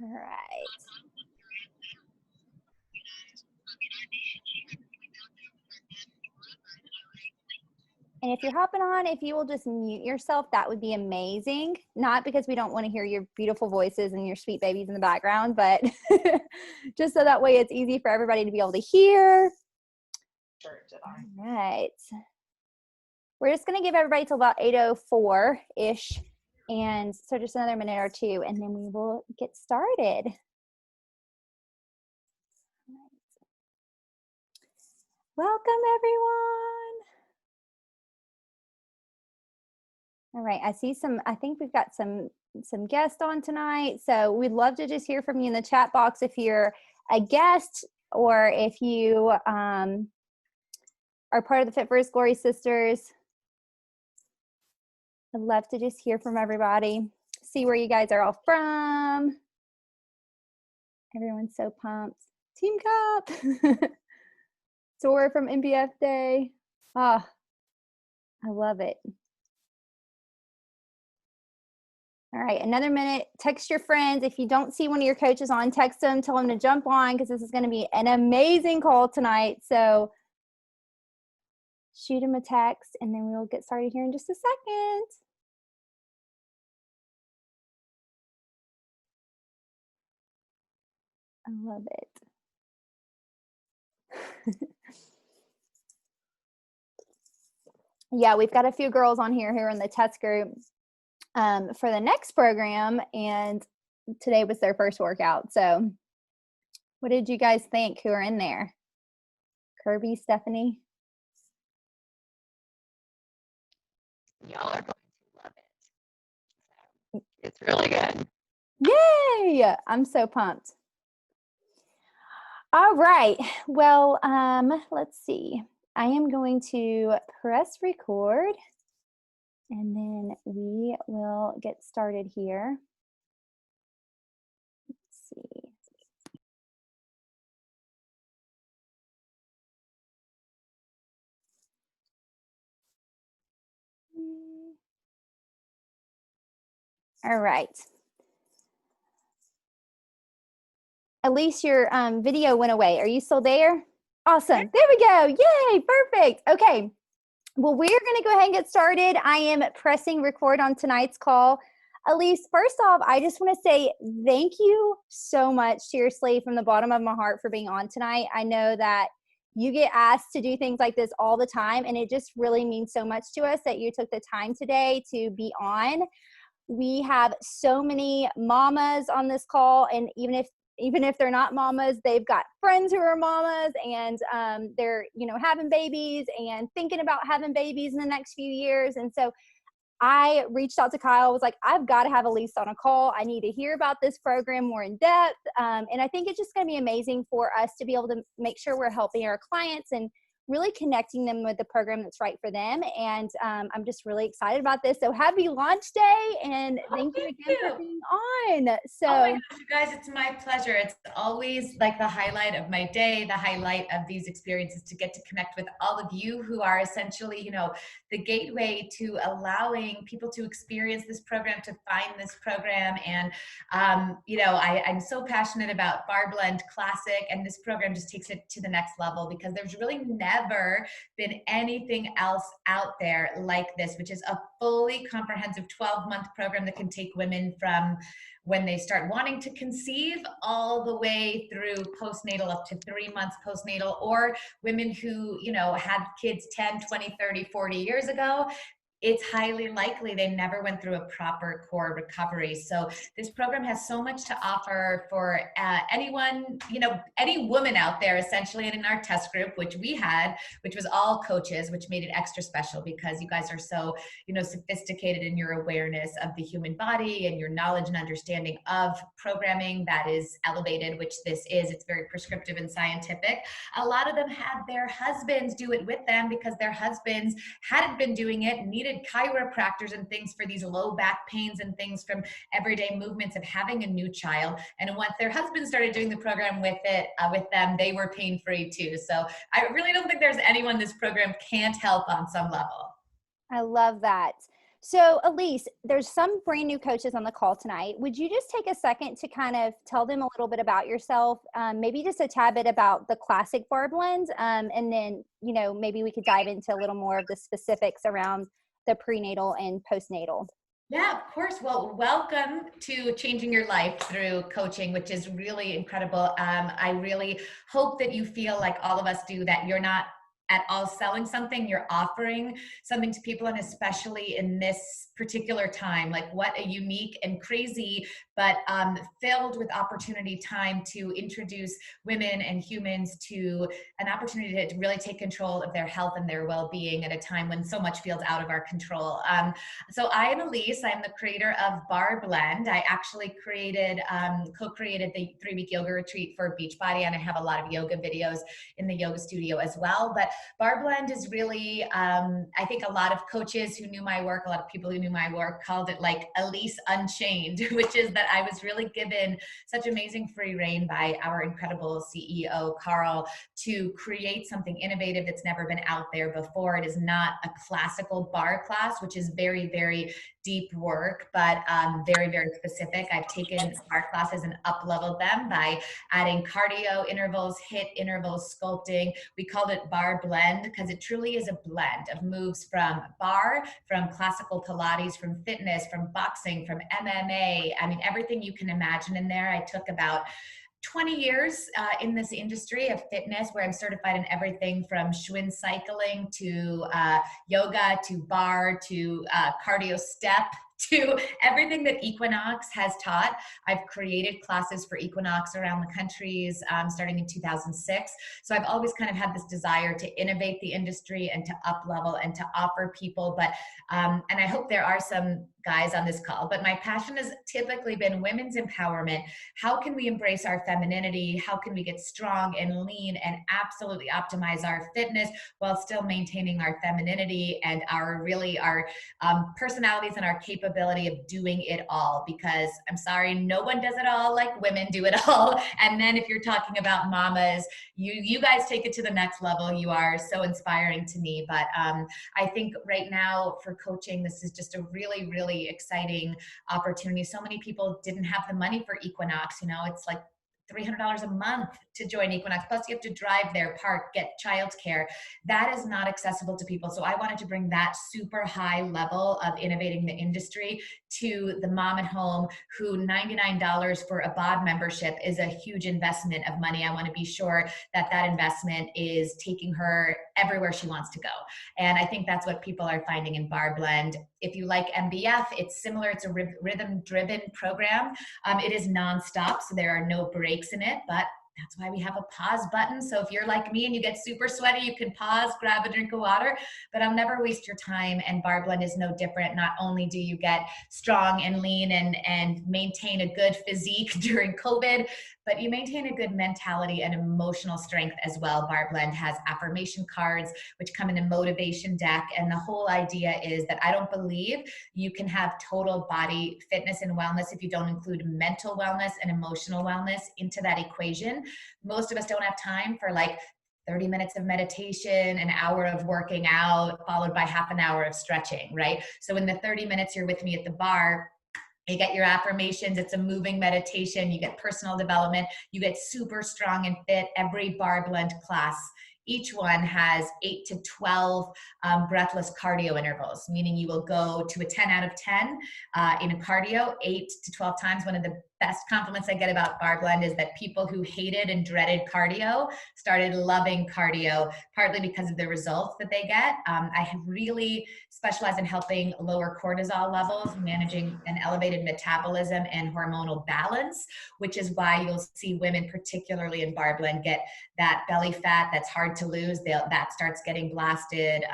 All right. And if you're hopping on, if you will just mute yourself, that would be amazing. Not because we don't want to hear your beautiful voices and your sweet babies in the background, but just so that way it's easy for everybody to be able to hear. All right. We're just going to give everybody till about 8:04-ish. And so just another minute or two, and then we will get started. Welcome, everyone. All right, I think we've got some guests on tonight. So we'd love to just hear from you in the chat box if you're a guest or if you are part of the Fit for His Glory Sisters. I'd love to just hear from everybody, see where you guys are all from. Everyone's so pumped. Team Cup. Dora from MBF Day. Ah, I love it. All right, another minute. Text your friends. If you don't see one of your coaches on, text them, tell them to jump on because this is going to be an amazing call tonight. So shoot them a text and then we'll get started here in just a second. I love it. Yeah, we've got a few girls on here who are in the test group for the next program, and today was their first workout. So what did you guys think who are in there? Kirby, Stephanie? Y'all are going to love it. It's really good. Yay! I'm so pumped. All right. Well, let's see. I am going to press record and then we will get started here. Let's see. All right. Elise, your video went away. Are you still there? Awesome. There we go. Yay. Perfect. Okay. Well, we're going to go ahead and get started. I am pressing record on tonight's call. Elise, first off, I just want to say thank you so much, seriously, from the bottom of my heart for being on tonight. I know that you get asked to do things like this all the time, and it just really means so much to us that you took the time today to be on. We have so many mamas on this call, and even if they're not mamas, they've got friends who are mamas, and they're having babies and thinking about having babies in the next few years. And so I reached out to Kyle. I was like, I've got to have Elise on a call. I need to hear about this program more in depth. And I think it's just going to be amazing for us to be able to make sure we're helping our clients and really connecting them with the program that's right for them. And I'm just really excited about this. So happy launch day, and thank you again for being on. So, oh my gosh, you guys, it's my pleasure. It's always like the highlight of my day, the highlight of these experiences, to get to connect with all of you who are essentially, the gateway to allowing people to experience this program, to find this program. And, I'm so passionate about Bar Blend Classic, and this program just takes it to the next level because there's really never been anything else out there like this, which is a fully comprehensive 12-month program that can take women from when they start wanting to conceive all the way through postnatal, up to 3 months postnatal, or women who, had kids 10, 20, 30, 40 years ago. It's highly likely they never went through a proper core recovery. So this program has so much to offer for anyone, any woman out there, essentially. And in our test group, which was all coaches, which made it extra special because you guys are so, sophisticated in your awareness of the human body and your knowledge and understanding of programming that is elevated, which this is. It's very prescriptive and scientific. A lot of them had their husbands do it with them because their husbands hadn't been doing it, needed chiropractors and things for these low back pains and things from everyday movements of having a new child. And once their husbands started doing the program with them, they were pain-free too. So I really don't think there's anyone this program can't help on some level. I love that. So Elise, there's some brand new coaches on the call tonight. Would you just take a second to kind of tell them a little bit about yourself? Maybe just a tad bit about the classic bar blend. And then, you know, maybe we could dive into a little more of the specifics around the prenatal and postnatal. Yeah, of course. Well, welcome to changing your life through coaching, which is really incredible. I really hope that you feel like all of us do, that you're not at all selling something, you're offering something to people, and especially in this particular time, like what a unique and crazy, but filled with opportunity time to introduce women and humans to an opportunity to really take control of their health and their well-being at a time when so much feels out of our control. So I am Elise. I'm the creator of Bar Blend. I actually co-created the 3-week yoga retreat for Beachbody, and I have a lot of yoga videos in the yoga studio as well. But Bar Blend is really, I think a lot of coaches who knew my work, a lot of people who knew my work called it like Elise Unchained, which is that I was really given such amazing free reign by our incredible CEO, Carl, to create something innovative that's never been out there before. It is not a classical bar class, which is very, very deep work, but very, very specific. I've taken bar classes and up-leveled them by adding cardio intervals, HIIT intervals, sculpting. We called it Bar Blend because it truly is a blend of moves from bar, from classical Pilates, from fitness, from boxing, from MMA. I mean, everything you can imagine in there. I took about 20 years in this industry of fitness, where I'm certified in everything from Schwinn cycling to yoga to bar to cardio step to everything that Equinox has taught. I've created classes for Equinox around the countries starting in 2006. So I've always kind of had this desire to innovate the industry and to up level and to offer people. But and I hope there are some guys on this call, but my passion has typically been women's empowerment. How can we embrace our femininity? How can we get strong and lean and absolutely optimize our fitness while still maintaining our femininity and our personalities and our capability of doing it all? Because I'm sorry, no one does it all like women do it all. And then if you're talking about mamas, you guys take it to the next level. You are so inspiring to me. But I think right now for coaching, this is just a really, really exciting opportunity. So many people didn't have the money for Equinox. You know, it's like $300 a month to join Equinox. Plus you have to drive there, park, get childcare. That is not accessible to people. So I wanted to bring that super high level of innovating the industry to the mom at home who $99 for a BOD membership is a huge investment of money. I want to be sure that that investment is taking her everywhere she wants to go. And I think that's what people are finding in Bar Blend. If you like MBF, it's similar. It's a rhythm-driven program. It is nonstop, so there are no breaks in it, but that's why we have a pause button. So if you're like me and you get super sweaty, you can pause, grab a drink of water, but I'll never waste your time. And Bar Blend is no different. Not only do you get strong and lean and maintain a good physique during COVID, but you maintain a good mentality and emotional strength as well. Bar Blend has affirmation cards, which come in a motivation deck. And the whole idea is that I don't believe you can have total body fitness and wellness if you don't include mental wellness and emotional wellness into that equation. Most of us don't have time for like 30 minutes of meditation, an hour of working out, followed by half an hour of stretching, right? So in the 30 minutes you're with me at the bar, you get your affirmations. It's a moving meditation. You get personal development. You get super strong and fit. Every Bar Blend class, each one has 8 to 12 breathless cardio intervals, meaning you will go to a 10 out of 10 in a cardio 8 to 12 times. One of the best compliments I get about Bar Blend is that people who hated and dreaded cardio started loving cardio, partly because of the results that they get. I have really specialized in helping lower cortisol levels, managing an elevated metabolism and hormonal balance, which is why you'll see women, particularly in Bar Blend, get that belly fat that's hard to lose. That starts getting blasted.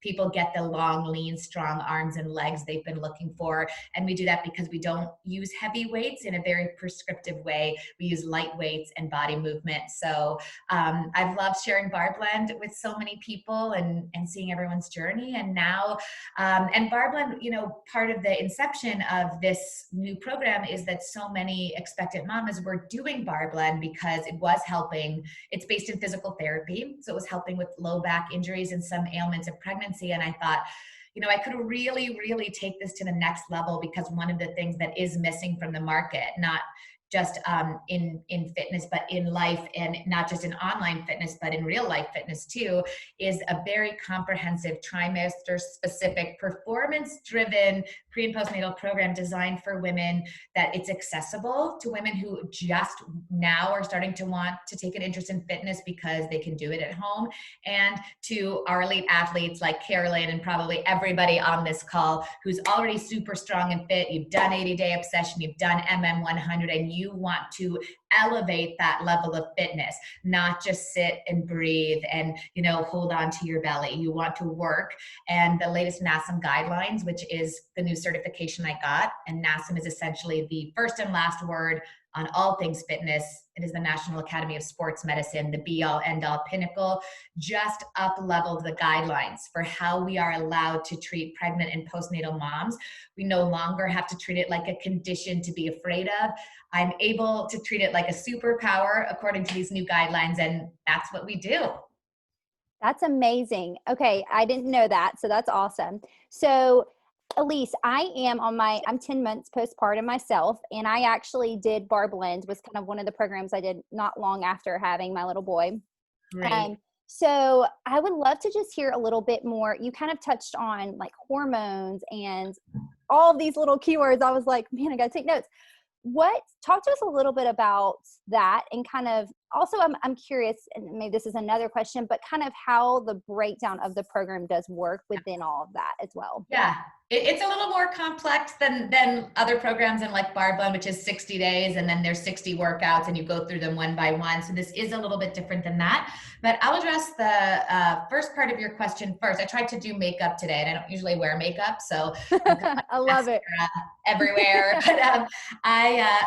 People get the long, lean, strong arms and legs they've been looking for. And we do that because we don't use heavy weights in a very prescriptive way. We use light weights and body movement. So I've loved sharing Bar Blend with so many people and seeing everyone's journey. And now, and Bar Blend, you know, part of the inception of this new program is that so many expectant mamas were doing Bar Blend because it was helping. It's based in physical therapy. So it was helping with low back injuries and some ailments of pregnancy. And I thought, I could really, really take this to the next level, because one of the things that is missing from the market, not just in fitness, but in life, and not just in online fitness, but in real life fitness too, is a very comprehensive trimester specific performance driven pre and postnatal program designed for women, that it's accessible to women who just now are starting to want to take an interest in fitness because they can do it at home, and to our elite athletes like Carolyn and probably everybody on this call who's already super strong and fit. You've done 80-day obsession, you've done MM100, and you want to elevate that level of fitness, not just sit and breathe and, hold on to your belly. You want to work. And the latest NASM guidelines, which is the new certification I got, and NASM is essentially the first and last word on all things fitness. It is the National Academy of Sports Medicine, the be all end all pinnacle, just up leveled the guidelines for how we are allowed to treat pregnant and postnatal moms. We no longer have to treat it like a condition to be afraid of. I'm able to treat it like a superpower according to these new guidelines, and that's what we do. That's amazing. Okay, I didn't know that, so that's awesome. So Elise, I'm 10 months postpartum myself, and I actually did Bar Blend, was kind of one of the programs I did not long after having my little boy. Right. So I would love to just hear a little bit more. You kind of touched on like hormones and all of these little keywords. I was like, man, I got to take notes. Talk to us a little bit about that, and kind of also I'm curious, and maybe this is another question, but kind of how the breakdown of the program does work within all of that as well. Yeah, it's a little more complex than other programs in like Bar Blend, which is 60 days and then there's 60 workouts and you go through them one by one. So this is a little bit different than that. But I'll address the first part of your question first. I tried to do makeup today, and I don't usually wear makeup, so I love it everywhere. But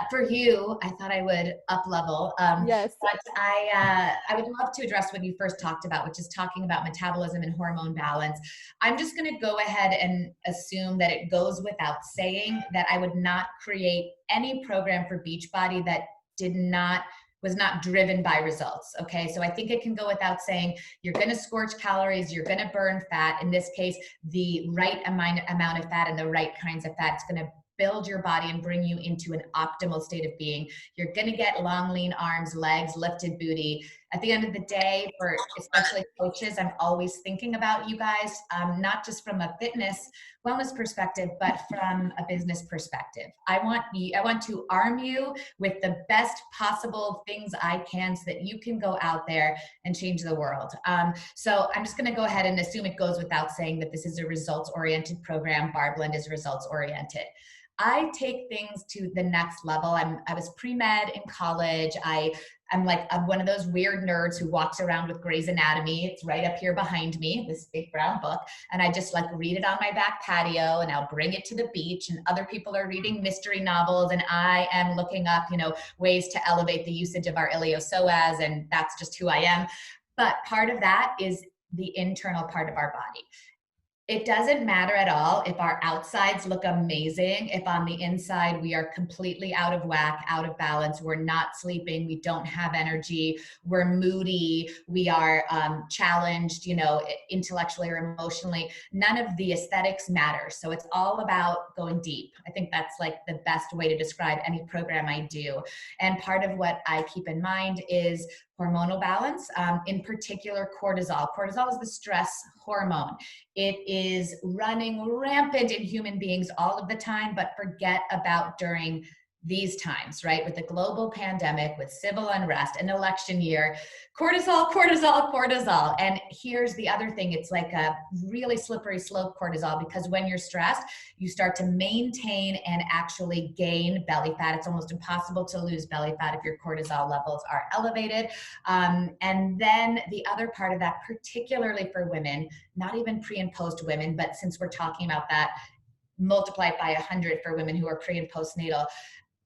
for you, I thought I would up level. Yes. But I would love to address what you first talked about, which is talking about metabolism and hormone balance. I'm just going to go ahead and assume that it goes without saying that I would not create any program for Beachbody that was not driven by results. Okay. So I think it can go without saying, you're going to scorch calories, you're going to burn fat. In this case, the right amount of fat and the right kinds of fat. It's going to build your body and bring you into an optimal state of being. You're going to get long, lean arms, legs, lifted booty. At the end of the day, for especially coaches, I'm always thinking about you guys, not just from a fitness wellness perspective, but from a business perspective. I want to arm you with the best possible things I can so that you can go out there and change the world. So I'm just going to go ahead and assume it goes without saying that this is a results-oriented program. Bar Blend is results-oriented. I take things to the next level. I was pre-med in college. I'm one of those weird nerds who walks around with Grey's Anatomy. It's right up here behind me, this big brown book. And I just read it on my back patio, and I'll bring it to the beach, and other people are reading mystery novels, and I am looking up, ways to elevate the usage of our iliopsoas, and that's just who I am. But part of that is the internal part of our body. It doesn't matter at all if our outsides look amazing, if on the inside we are completely out of whack, out of balance, we're not sleeping, we don't have energy, we're moody, we are challenged, intellectually or emotionally. None of the aesthetics matter. So it's all about going deep. I think that's the best way to describe any program I do. And part of what I keep in mind is hormonal balance, in particular cortisol. Cortisol is the stress hormone. It is running rampant in human beings all of the time, but forget about during these times, right? With the global pandemic, with civil unrest, an election year, cortisol, cortisol, cortisol. And here's the other thing. It's like a really slippery slope, cortisol, because when you're stressed, you start to maintain and actually gain belly fat. It's almost impossible to lose belly fat if your cortisol levels are elevated. And then the other part of that, particularly for women, not even pre and post women, but since we're talking about that, multiply it by 100 for women who are pre and postnatal.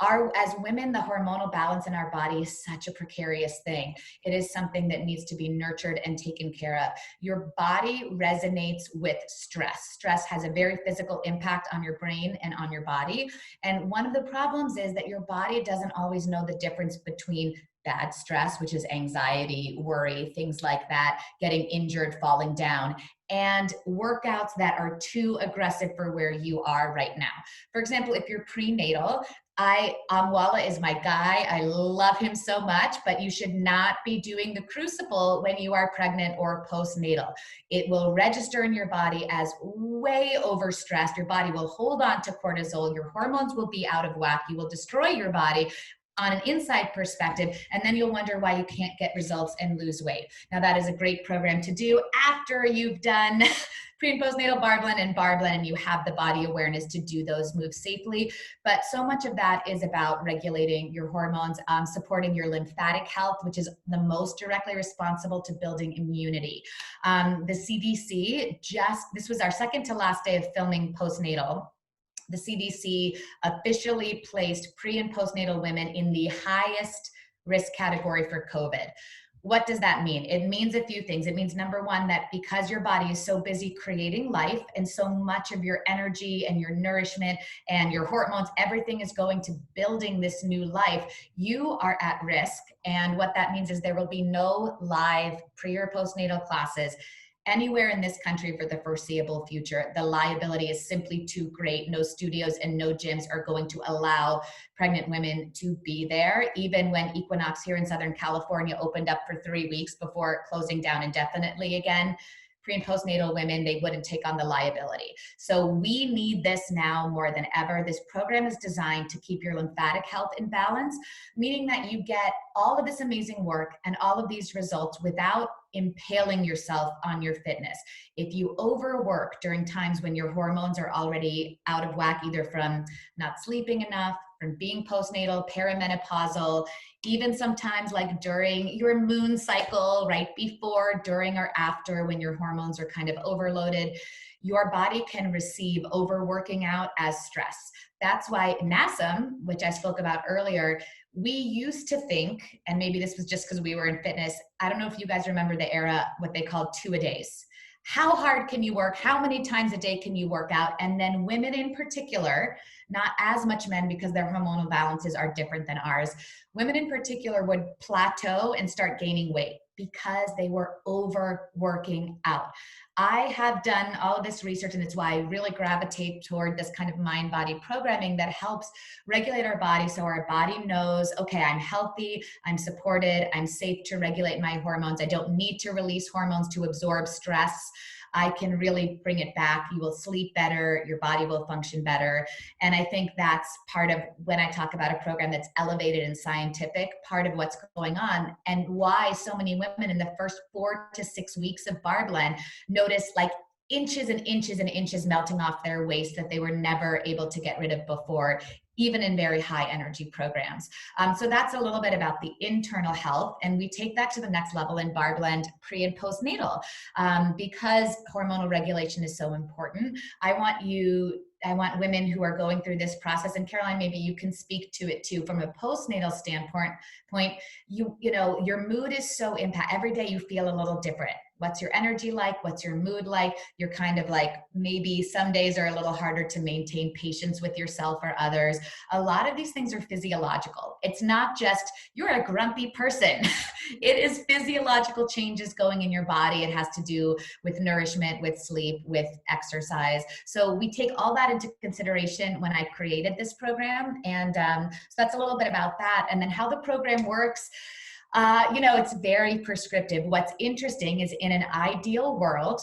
As women, the hormonal balance in our body is such a precarious thing. It is something that needs to be nurtured and taken care of. Your body resonates with stress. Stress has a very physical impact on your brain and on your body. And one of the problems is that your body doesn't always know the difference between bad stress, which is anxiety, worry, things like that, getting injured, falling down, and workouts that are too aggressive for where you are right now. For example, if you're prenatal, Amwala is my guy. I love him so much, but you should not be doing the crucible when you are pregnant or postnatal. It will register in your body as way overstressed. Your body will hold on to cortisol. Your hormones will be out of whack. You will destroy your body on an inside perspective, and then you'll wonder why you can't get results and lose weight. Now, that is a great program to do after you've done pre and postnatal Barblen and you have the body awareness to do those moves safely. But so much of that is about regulating your hormones, supporting your lymphatic health, which is the most directly responsible to building immunity. The CDC this was our second to last day of filming postnatal. The CDC officially placed pre and postnatal women in the highest risk category for COVID. What does that mean? It means a few things. It means, number one, that because your body is so busy creating life and so much of your energy and your nourishment and your hormones, everything is going to building this new life, you are at risk. And what that means is there will be no live pre or postnatal classes anywhere in this country for the foreseeable future. The liability is simply too great. No studios and no gyms are going to allow pregnant women to be there, even when Equinox here in Southern California opened up for 3 weeks before closing down indefinitely again. Pre and postnatal women, they wouldn't take on the liability. So we need this now more than ever. This program is designed to keep your lymphatic health in balance, meaning that you get all of this amazing work and all of these results without impaling yourself on your fitness. If you overwork during times when your hormones are already out of whack, either from not sleeping enough, from being postnatal, perimenopausal, even sometimes like during your moon cycle, right before, during, or after, when your hormones are kind of overloaded, your body can receive overworking out as stress. That's why NASM, which I spoke about earlier, we used to think, and maybe this was just because we were in fitness, I don't know if you guys remember the era, what they called two-a-days. How hard can you work? How many times a day can you work out? And then women in particular, not as much men because their hormonal balances are different than ours, women in particular would plateau and start gaining weight because they were overworking out. I have done all of this research, and it's why I really gravitate toward this kind of mind-body programming that helps regulate our body so our body knows, okay, I'm healthy, I'm supported, I'm safe to regulate my hormones. I don't need to release hormones to absorb stress. I can really bring it back. You will sleep better, your body will function better. And I think that's part of when I talk about a program that's elevated and scientific, part of what's going on and why so many women in the first 4 to 6 weeks of Barblen notice like inches and inches and inches melting off their waist that they were never able to get rid of before, even in very high energy programs. So that's a little bit about the internal health. And we take that to the next level in Barblen pre and postnatal. Because hormonal regulation is so important, I want women who are going through this process, and Caroline, maybe you can speak to it too, from a postnatal standpoint, you know, your mood is so every day you feel a little different. What's your energy like? What's your mood like? You're kind of like, maybe some days are a little harder to maintain patience with yourself or others. A lot of these things are physiological. It's not just, you're a grumpy person. It is physiological changes going in your body. It has to do with nourishment, with sleep, with exercise. So we take all that into consideration when I created this program. And so that's a little bit about that. And then how the program works. You know, it's very prescriptive. What's interesting is in an ideal world,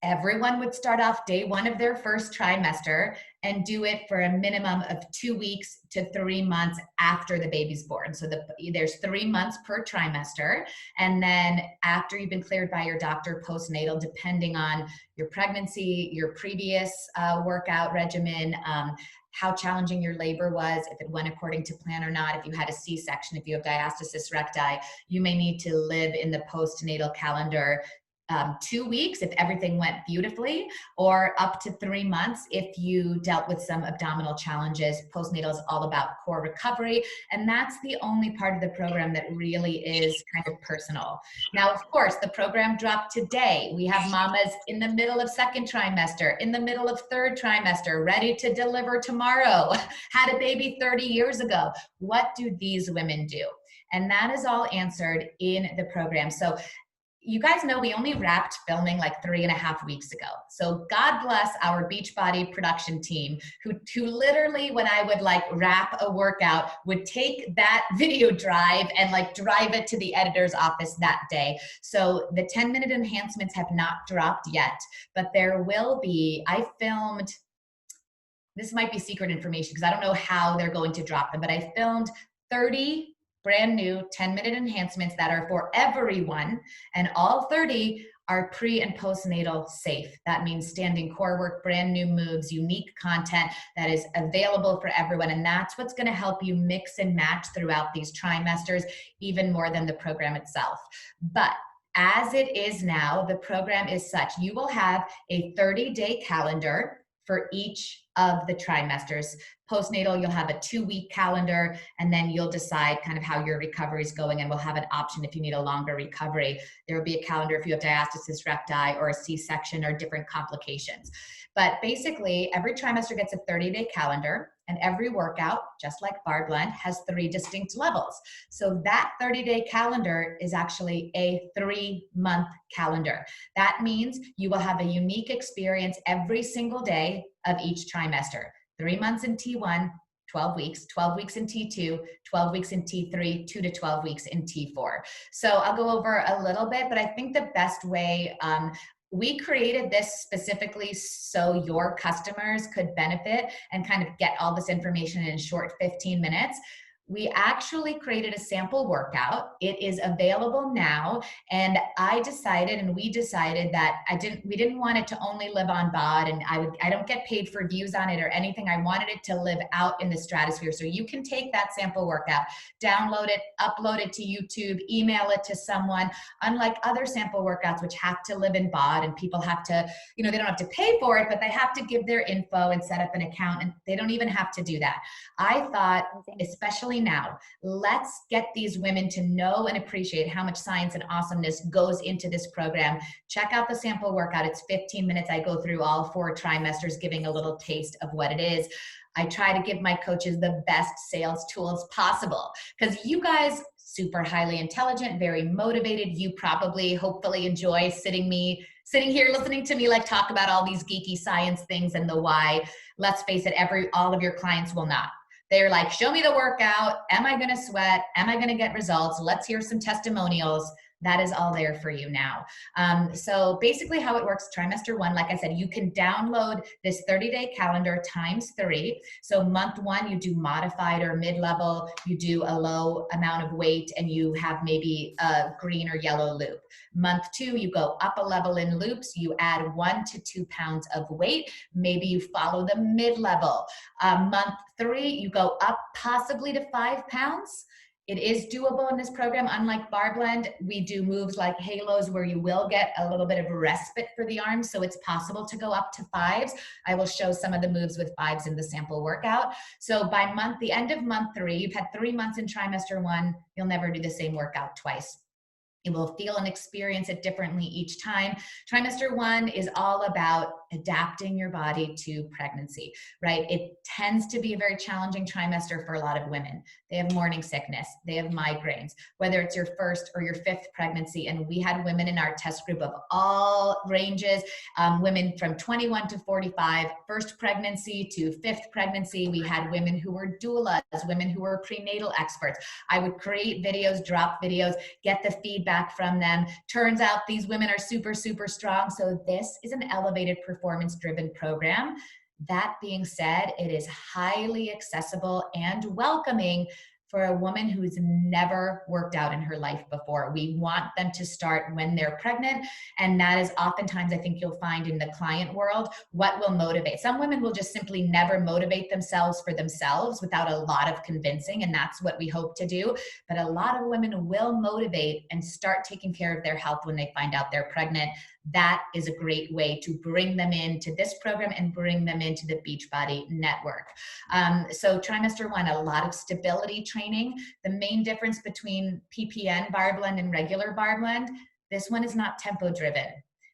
everyone would start off day 1 of their first trimester and do it for a minimum of 2 weeks to 3 months after the baby's born. So there's 3 months per trimester. And then after you've been cleared by your doctor postnatal, depending on your pregnancy, your previous workout regimen, how challenging your labor was, if it went according to plan or not, if you had a C-section, if you have diastasis recti, you may need to live in the postnatal calendar 2 weeks if everything went beautifully, or up to 3 months if you dealt with some abdominal challenges. Postnatal is all about core recovery, and that's the only part of the program that really is kind of personal. Now, of course, the program dropped today. We have mamas in the middle of 2nd trimester, in the middle of 3rd trimester, ready to deliver tomorrow, had a baby 30 years ago. What do these women do? And that is all answered in the program. So you guys know we only wrapped filming like 3.5 weeks ago. So God bless our Beachbody production team who literally, when I would like wrap a workout, would take that video drive and like drive it to the editor's office that day. So the 10-minute enhancements have not dropped yet, but there will be. I filmed, this might be secret information because I don't know how they're going to drop them, but I filmed 30 brand new 10-minute enhancements that are for everyone, and all 30 are pre and postnatal safe. That means standing core work, brand new moves, unique content that is available for everyone. And that's what's going to help you mix and match throughout these trimesters, even more than the program itself. But as it is now, the program is such, you will have a 30-day calendar for each of the trimesters. Postnatal, you'll have a 2-week calendar, and then you'll decide kind of how your recovery is going, and we'll have an option if you need a longer recovery. There will be a calendar if you have diastasis recti or a C-section or different complications. But basically, every trimester gets a 30-day calendar, and every workout, just like Bar Blend, has 3 distinct levels. So that 30-day calendar is actually a 3-month calendar. That means you will have a unique experience every single day of each trimester. 3 months in T1, 12 weeks in T2, 12 weeks in T3, 2 to 12 weeks in T4. So I'll go over a little bit, but I think the best way, we created this specifically so your customers could benefit and kind of get all this information in a short 15 minutes. We actually created a sample workout. It is available now. And I decided, and we decided that we didn't want it to only live on BOD, and I don't get paid for views on it or anything. I wanted it to live out in the stratosphere. So you can take that sample workout, download it, upload it to YouTube, email it to someone, unlike other sample workouts, which have to live in BOD, and people have to, they don't have to pay for it, but they have to give their info and set up an account, and they don't even have to do that. I thought, especially now, let's get these women to know and appreciate how much science and awesomeness goes into this program. Check out the sample workout. It's 15 minutes. I go through all 4 trimesters, giving a little taste of what it is. I try to give my coaches the best sales tools possible, because you guys, super highly intelligent, very motivated. You probably, hopefully enjoy sitting here listening to me like talk about all these geeky science things and the why. Let's face it, all of your clients will not. They're like, show me the workout. Am I going to sweat? Am I going to get results? Let's hear some testimonials. That is all there for you now. So basically how it works, trimester 1, like I said, you can download this 30-day calendar times 3. So month 1, you do modified or mid-level, you do a low amount of weight, and you have maybe a green or yellow loop. Month 2, you go up a level in loops, you add 1 to 2 pounds of weight, maybe you follow the mid-level. Month 3, you go up possibly to 5 pounds. It is doable in this program. Unlike Bar Blend, we do moves like halos where you will get a little bit of respite for the arms, so it's possible to go up to 5s. I will show some of the moves with 5s in the sample workout. So by the end of month 3, you've had 3 months in trimester 1, you'll never do the same workout twice. You will feel and experience it differently each time. Trimester 1 is all about adapting your body to pregnancy, right? It tends to be a very challenging trimester for a lot of women. They have morning sickness, they have migraines, whether it's your 1st or your 5th pregnancy. And we had women in our test group of all ranges, women from 21 to 45, 1st pregnancy to 5th pregnancy. We had women who were doulas, women who were prenatal experts. I would create videos, drop videos, get the feedback from them. Turns out these women are super, super strong. So this is an elevated performance-driven program. That being said, it is highly accessible and welcoming for a woman who's never worked out in her life before. We want them to start when they're pregnant. And that is oftentimes, I think you'll find in the client world, what will motivate. Some women will just simply never motivate themselves for themselves without a lot of convincing. And that's what we hope to do. But a lot of women will motivate and start taking care of their health when they find out they're pregnant. That is a great way to bring them into this program and bring them into the Beachbody network. So trimester 1, a lot of stability training. The main difference between PPN Bar Blend and regular Bar Blend, this one is not tempo driven.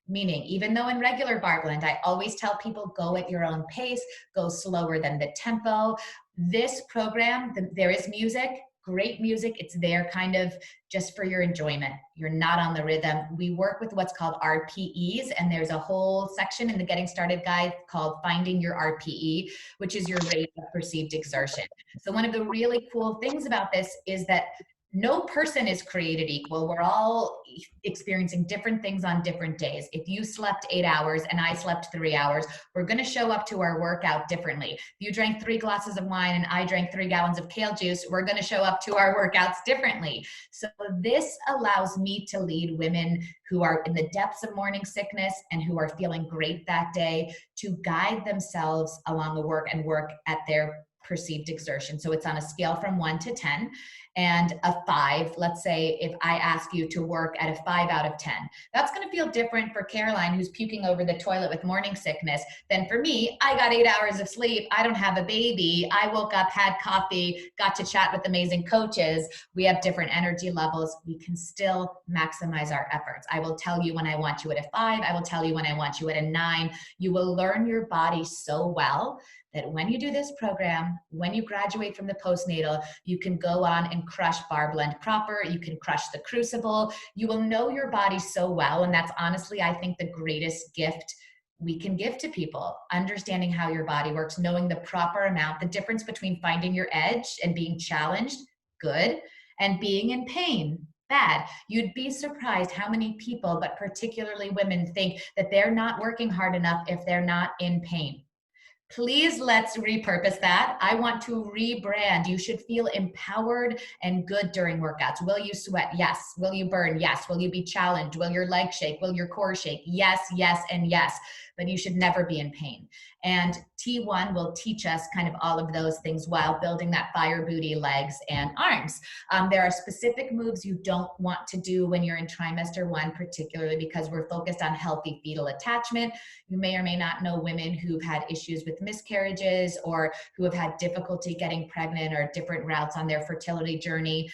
Meaning, even though in regular Bar Blend, I always tell people go at your own pace, go slower than the tempo. This program, there is music, Great music. It's there kind of just for your enjoyment. You're not on the rhythm. We work with what's called RPEs, and there's a whole section in the Getting Started guide called Finding Your RPE, which is your rate of perceived exertion. So one of the really cool things about this is that no person is created equal. We're all experiencing different things on different days. If you slept 8 hours and I slept 3 hours, we're going to show up to our workout differently. If you drank 3 glasses of wine and I drank 3 gallons of kale juice, we're going to show up to our workouts differently. So this allows me to lead women who are in the depths of morning sickness and who are feeling great that day to guide themselves along the work and work at their perceived exertion. So it's on a scale from 1 to 10. And a 5, let's say if I ask you to work at a 5 out of 10, that's going to feel different for Caroline, who's puking over the toilet with morning sickness, than for me. I got 8 hours of sleep. I don't have a baby. I woke up, had coffee, got to chat with amazing coaches. We have different energy levels. We can still maximize our efforts. I will tell you when I want you at a 5. I will tell you when I want you at a 9. You will learn your body so well that when you do this program, when you graduate from the postnatal, you can go on and crush Bar Blend Proper. You can crush the Crucible. You will know your body so well. And that's honestly, I think, the greatest gift we can give to people. Understanding how your body works, knowing the proper amount, the difference between finding your edge and being challenged, good, and being in pain, bad. You'd be surprised how many people, but particularly women, think that they're not working hard enough if they're not in pain. Please, let's repurpose that. I want to rebrand. You should feel empowered and good during workouts. Will you sweat? Yes. Will you burn? Yes. Will you be challenged? Will your legs shake? Will your core shake? Yes, yes, and yes. But you should never be in pain. And T1 will teach us kind of all of those things while building that fire booty legs and arms. There are specific moves you don't want to do when you're in trimester 1, particularly because we're focused on healthy fetal attachment. You may or may not know women who've had issues with miscarriages or who have had difficulty getting pregnant or different routes on their fertility journey.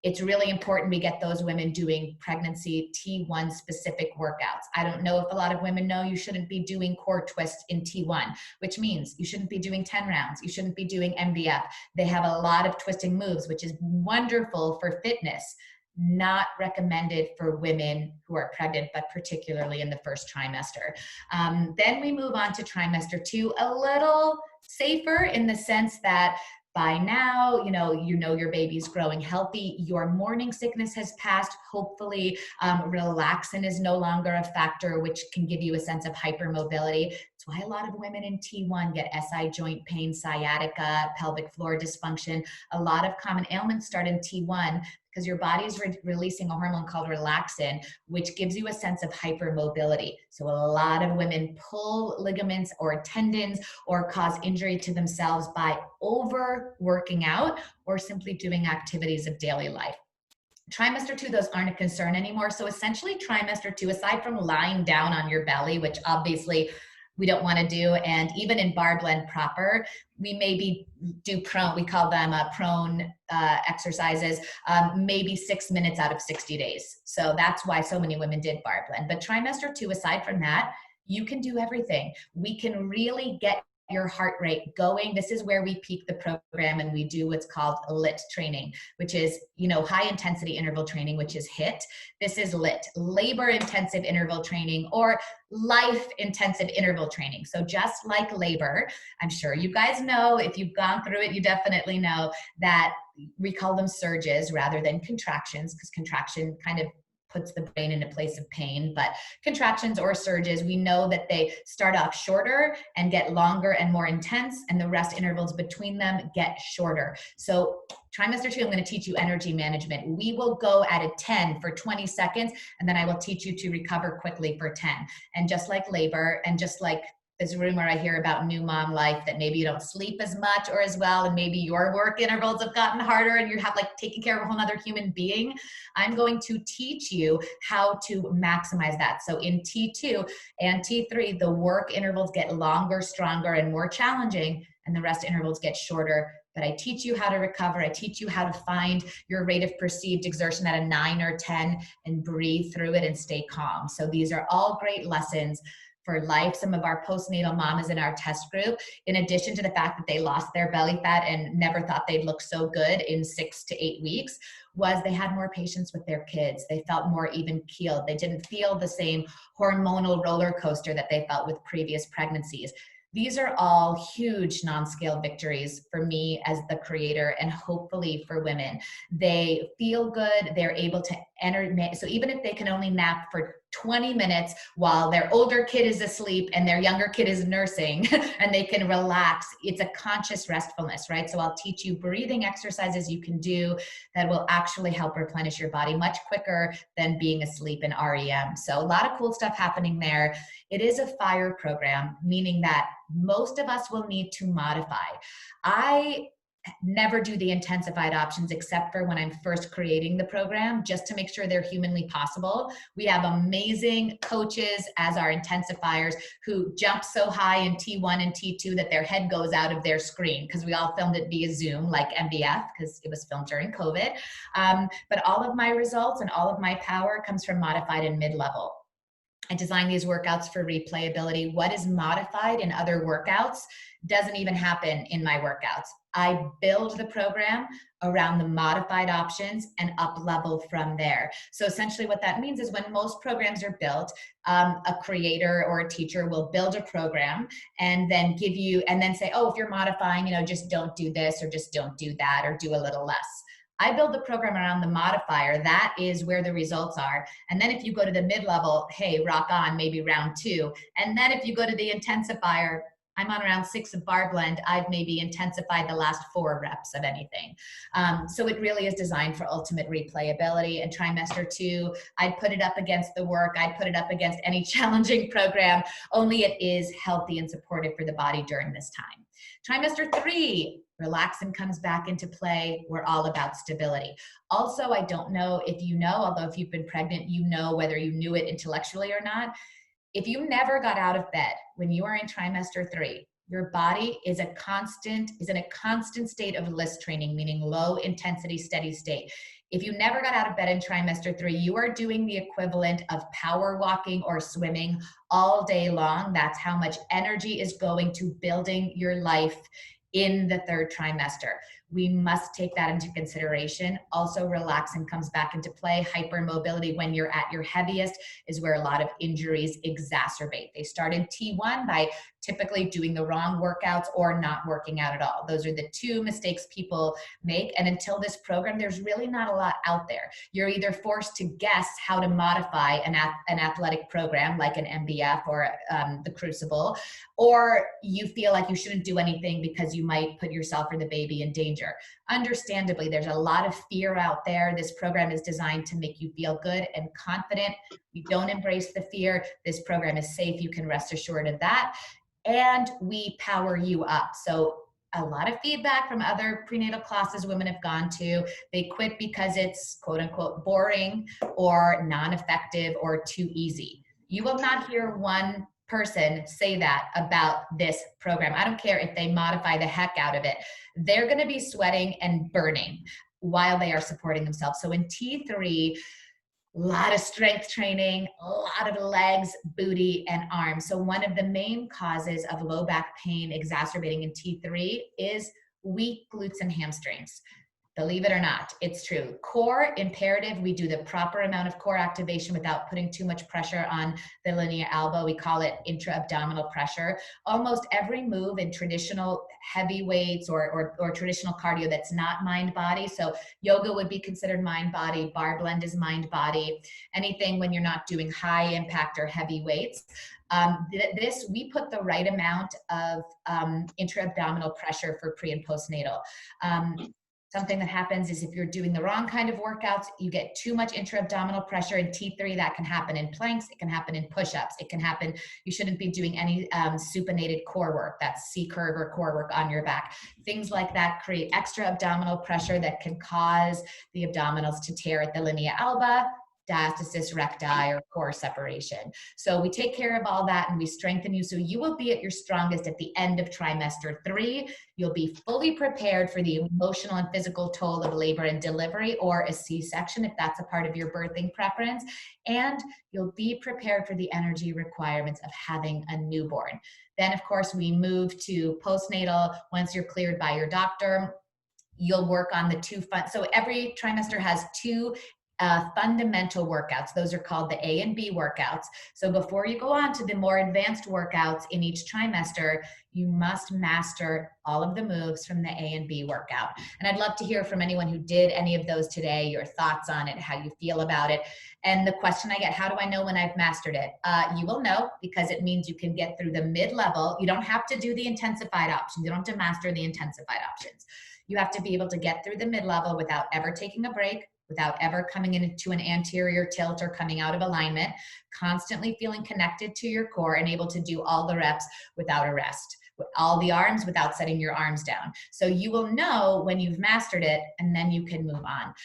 It's really important we get those women doing pregnancy T1 specific workouts. I don't know if a lot of women know you shouldn't be doing core twists in T1, which means you shouldn't be doing 10 rounds. You shouldn't be doing MVF. They have a lot of twisting moves, which is wonderful for fitness. Not recommended for women who are pregnant, but particularly in the first trimester. Then we move on to trimester 2, a little safer in the sense that by now, you know your baby's growing healthy. Your morning sickness has passed. Hopefully, relaxin is no longer a factor, which can give you a sense of hypermobility. That's why a lot of women in T1 get SI joint pain, sciatica, pelvic floor dysfunction. A lot of common ailments start in T1 because your body is releasing a hormone called relaxin, which gives you a sense of hypermobility. So a lot of women pull ligaments or tendons or cause injury to themselves by overworking out or simply doing activities of daily life. Trimester 2, those aren't a concern anymore. So essentially trimester 2, aside from lying down on your belly, which obviously we don't want to do, and even in Bar Blend Proper, we maybe do prone, we call them prone exercises, maybe 6 minutes out of 60 days. So that's why so many women did Bar Blend. But trimester 2, aside from that, you can do everything. We can really get your heart rate going. This is where we peak the program and we do what's called LIT training, which is, high intensity interval training, which is HIIT. This is LIT, labor intensive interval training or life intensive interval training. So just like labor, I'm sure you guys know, if you've gone through it, you definitely know that we call them surges rather than contractions, because contraction kind of puts the brain in a place of pain. But contractions or surges, we know that they start off shorter and get longer and more intense, and the rest intervals between them get shorter. So trimester 2, I'm going to teach you energy management. We will go at a 10 for 20 seconds, and then I will teach you to recover quickly for 10. And just like labor, and just like this rumor I hear about new mom life, that maybe you don't sleep as much or as well, and maybe your work intervals have gotten harder and you have taking care of a whole other human being. I'm going to teach you how to maximize that. So in T2 and T3, the work intervals get longer, stronger, and more challenging, and the rest intervals get shorter. But I teach you how to recover. I teach you how to find your rate of perceived exertion at a 9 or 10 and breathe through it and stay calm. So these are all great lessons for life. Some of our postnatal mamas in our test group, in addition to the fact that they lost their belly fat and never thought they'd look so good in 6 to 8 weeks, was they had more patience with their kids. They felt more even keeled. They didn't feel the same hormonal roller coaster that they felt with previous pregnancies. These are all huge non-scale victories for me as the creator, and hopefully for women. They feel good. They're able to enter. So even if they can only nap for 20 minutes while their older kid is asleep and their younger kid is nursing, and they can relax, it's a conscious restfulness, right? So I'll teach you breathing exercises you can do that will actually help replenish your body much quicker than being asleep in REM. So a lot of cool stuff happening there. It is a FIRE program, meaning that most of us will need to modify. I never do the intensified options except for when I'm first creating the program, just to make sure they're humanly possible. We have amazing coaches as our intensifiers who jump so high in T1 and T2 that their head goes out of their screen, because we all filmed it via Zoom like MBF, because it was filmed during COVID. But all of my results and all of my power comes from modified and mid-level. I design these workouts for replayability. What is modified in other workouts doesn't even happen in my workouts. I build the program around the modified options and up level from there. So essentially what that means is when most programs are built, a creator or a teacher will build a program and then give you, and then say, oh, if you're modifying, just don't do this or just don't do that or do a little less. I build the program around the modifier. That is where the results are. And then if you go to the mid-level, hey, rock on, maybe round 2. And then if you go to the intensifier, I'm on round 6 of bar blend. I've maybe intensified the last 4 reps of anything. So it really is designed for ultimate replayability. And trimester 2, I'd put it up against the work. I'd put it up against any challenging program, only it is healthy and supportive for the body during this time. Trimester 3, relaxin comes back into play. We're all about stability. Also, I don't know if you know, although if you've been pregnant, you know whether you knew it intellectually or not. If you never got out of bed when you are in trimester 3, your body is in a constant state of LIST training, meaning low intensity, steady state. If you never got out of bed in trimester 3, you are doing the equivalent of power walking or swimming all day long. That's how much energy is going to building your life in the 3rd trimester. We must take that into consideration. Also, relaxin comes back into play. Hypermobility, when you're at your heaviest, is where a lot of injuries exacerbate. They start in T1 by typically doing the wrong workouts or not working out at all. Those are the 2 mistakes people make. And until this program, there's really not a lot out there. You're either forced to guess how to modify an athletic program like an MBF or the Crucible, or you feel like you shouldn't do anything because you might put yourself or the baby in danger. Understandably, there's a lot of fear out there. This program is designed to make you feel good and confident. You don't embrace the fear. This program is safe. You can rest assured of that. And we power you up. So a lot of feedback from other prenatal classes women have gone to. They quit because it's quote unquote boring or non-effective or too easy. You will not hear one person say that about this program. I don't care if they modify the heck out of it. They're going to be sweating and burning while they are supporting themselves. So in T3, a lot of strength training, a lot of legs, booty, and arms. So one of the main causes of low back pain exacerbating in T3 is weak glutes and hamstrings. Believe it or not, it's true. Core imperative, we do the proper amount of core activation without putting too much pressure on the linea alba. We call it intra-abdominal pressure. Almost every move in traditional heavy weights or traditional cardio that's not mind-body. So yoga would be considered mind-body, bar blend is mind-body, anything when you're not doing high impact or heavy weights. We put the right amount of intra-abdominal pressure for pre and postnatal. Something that happens is if you're doing the wrong kind of workouts, you get too much intra-abdominal pressure in T3. That can happen in planks. It can happen in push-ups. It can happen, you shouldn't be doing any supinated core work. That's C-curve or core work on your back. Things like that create extra abdominal pressure that can cause the abdominals to tear at the linea alba. diastasis recti or core separation. So we take care of all that and we strengthen you. So you will be at your strongest at the end of trimester 3. You'll be fully prepared for the emotional and physical toll of labor and delivery or a C-section if that's a part of your birthing preference. And you'll be prepared for the energy requirements of having a newborn. Then of course we move to postnatal. Once you're cleared by your doctor, you'll work on the so every trimester has 2 fundamental workouts. Those are called the A and B workouts. So before you go on to the more advanced workouts in each trimester, you must master all of the moves from the A and B workout. And I'd love to hear from anyone who did any of those today, your thoughts on it, how you feel about it. And the question I get, how do I know when I've mastered it? You will know because it means you can get through the mid-level. You don't have to do the intensified options. You don't have to master the intensified options. You have to be able to get through the mid-level without ever taking a break, without ever coming into an anterior tilt or coming out of alignment, constantly feeling connected to your core and able to do all the reps without a rest, with all the arms without setting your arms down. So you will know when you've mastered it and then you can move on.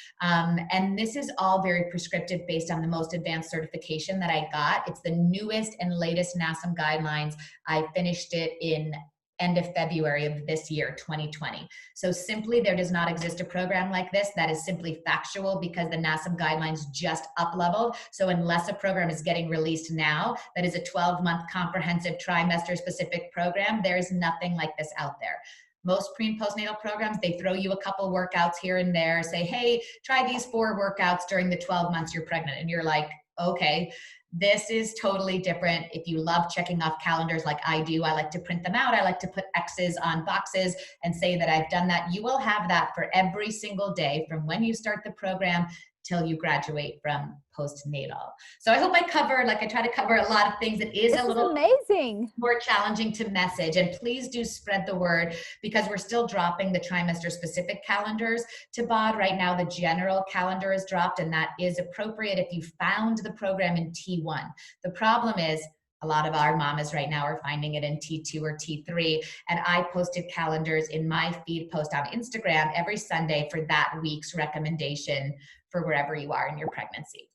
And this is all very prescriptive based on the most advanced certification that I got. It's the newest and latest NASM guidelines. I finished it in end of February of this year, 2020. So simply there does not exist a program like this. That is simply factual because the NASM guidelines just up-leveled. So unless a program is getting released now, that is a 12-month comprehensive trimester-specific program, there is nothing like this out there. Most pre and postnatal programs, they throw you a couple workouts here and there, say, hey, try these 4 workouts during the 12 months you're pregnant. And you're like, okay. This is totally different. If you love checking off calendars like I do, I like to print them out. I like to put X's on boxes and say that I've done that. You will have that for every single day from when you start the program till you graduate from postnatal. So I hope I covered, like I try to cover a lot of things. It is This a little amazing. more challenging to message, and please do spread the word because we're still dropping the trimester specific calendars to BOD. Right now the general calendar is dropped, and that is appropriate if you found the program in T1. The problem is a lot of our mamas right now are finding it in T2 or T3, and I posted calendars in my feed post on Instagram every Sunday for that week's recommendation for wherever you are in your pregnancy.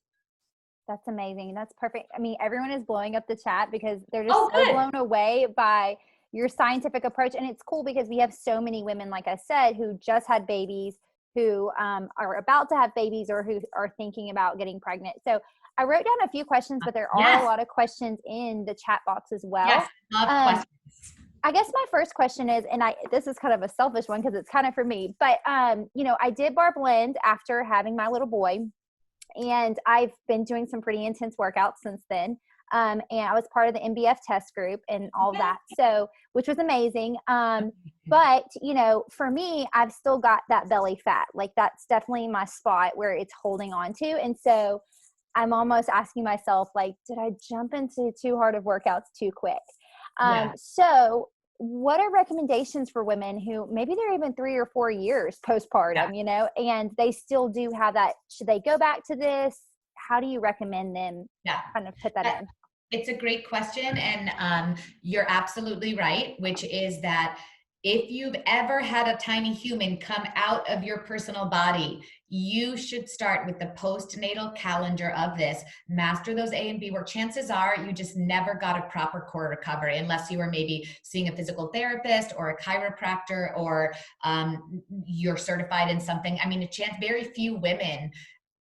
That's amazing. That's perfect. I mean, everyone is blowing up the chat because they're just Oh, so good. blown away by your scientific approach. And it's cool because we have so many women, like I said, who just had babies, who are about to have babies, or who are thinking about getting pregnant. So I wrote down a few questions, but there are a lot of questions in the chat box as well. Yes, love questions. I guess my first question is, and this is kind of a selfish one because it's kind of for me, but you know, I did bar blend after having my little boy. And I've been doing some pretty intense workouts since then. And I was part of the MBF test group and all of that. So, which was amazing. But, you know, for me, I've still got that belly fat. Like that's definitely my spot where it's holding on to. And so I'm almost asking myself, like, did I jump into too hard of workouts too quick? So what are recommendations for women who maybe they're even 3 or 4 years postpartum, you know, and they still do have that? Should they go back to this? How do you recommend them kind of put that in? It's a great question. And you're absolutely right, which is that if you've ever had a tiny human come out of your personal body, you should start with the postnatal calendar of this. Master those A and B work. Chances are you just never got a proper core recovery unless you were maybe seeing a physical therapist or a chiropractor, or you're certified in something. I mean, very few women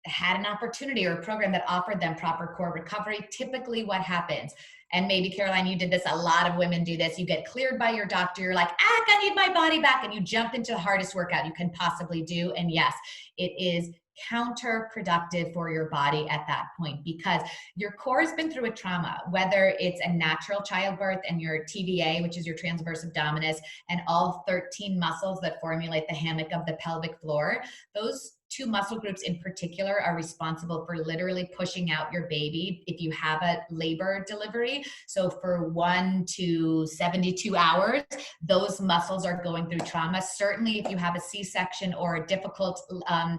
had an opportunity or a program that offered them proper core recovery. Typically what happens, and maybe Caroline, you did this, a lot of women do this, you get cleared by your doctor, you're like, I need my body back, and you jump into the hardest workout you can possibly do. And yes, it is counterproductive for your body at that point because your core has been through a trauma, whether it's a natural childbirth and your TVA, which is your transverse abdominis, and all 13 muscles that formulate the hammock of the pelvic floor. Those 2 muscle groups in particular are responsible for literally pushing out your baby if you have a labor delivery. So for 1 to 72 hours, those muscles are going through trauma. Certainly if you have a C-section or a difficult